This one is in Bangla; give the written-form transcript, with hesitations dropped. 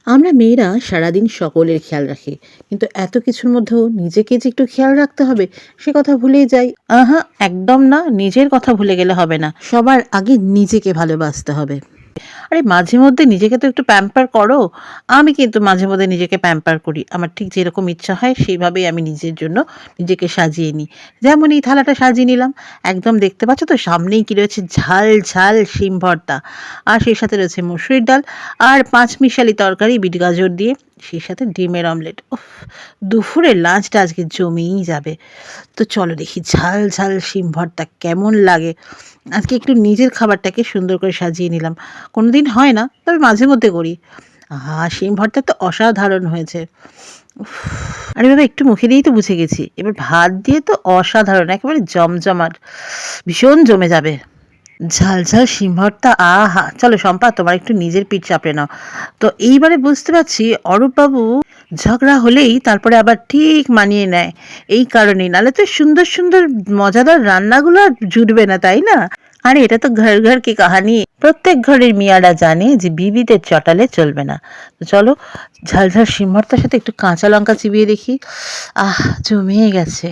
আমরা মেয়েরা সারাদিন সকলের খেয়াল রাখি, কিন্তু এত কিছুর মধ্যেও নিজেকে যে একটু খেয়াল রাখতে হবে সে কথা ভুলেই যাই। আহা, একদম না, নিজের কথা ভুলে গেলে হবে না, সবার আগে নিজেকে ভালোবাসতে হবে। আরে মাঝে মধ্যে নিজেকে তো একটু প্যাম্পার করো। আমি কিন্তু মাঝে মধ্যে নিজেকে প্যাম্পার করি। আমার ঠিক যেরকম ইচ্ছা হয় সেইভাবেই আমি নিজের জন্য নিজেকে সাজিয়ে নিই। যেমন এই থালাটা সাজিয়ে নিলাম। একদম দেখতে পাচ্ছ তো সামনেই কি রয়েছে, ঝাল ঝাল শিম ভর্তা। আর সেই সাথে রয়েছে মসুরির ডাল আর পাঁচমিশালি তরকারি বিট গাজর দিয়ে। সেই সাথে ডিমের অমলেট। উফ! দুপুরের লাঞ্চটা আজকে জমেই যাবে। তো চলো দেখি ঝাল ঝাল শিম ভর্তা কেমন লাগে। আজকে একটু নিজের খাবারটাকে সুন্দর করে সাজিয়ে নিলাম। কোনোদিন হয় না, তবে মাঝে মধ্যে করি। আহা! শিম ভর্তা তো অসাধারণ হয়েছে। উফ! আরে বাবা, একটু মুখে দিয়েই তো বুঝে গেছি। এবার ভাত দিয়ে তো অসাধারণ, একেবারে জমজমাট। ভীষণ জমে যাবে। ঝাল ঝাল শিম ভর্তা, আহা! চলো শম্পা, তোমার একটু নিজের পিঠ চাপড়ে নাও। তো এইবারে বুঝতে পারছি অরূপবাবু ঝগড়া হলেই তারপরে আবার ঠিক মানিয়ে নেয়। এই কারণেই, নাহলে তো সুন্দর সুন্দর মজাদার রান্নাগুলো আর জুটবে না, তাই না? আরে এটা তো ঘর ঘর কি কাহানি, প্রত্যেক ঘরের মিয়ারা জানে যে বিবিদের চটালে চলবে না। তো চলো, ঝাল ঝাল শিম ভর্তার সাথে একটু কাঁচা লঙ্কা চিবিয়ে দেখি। আহ, জমে গেছে।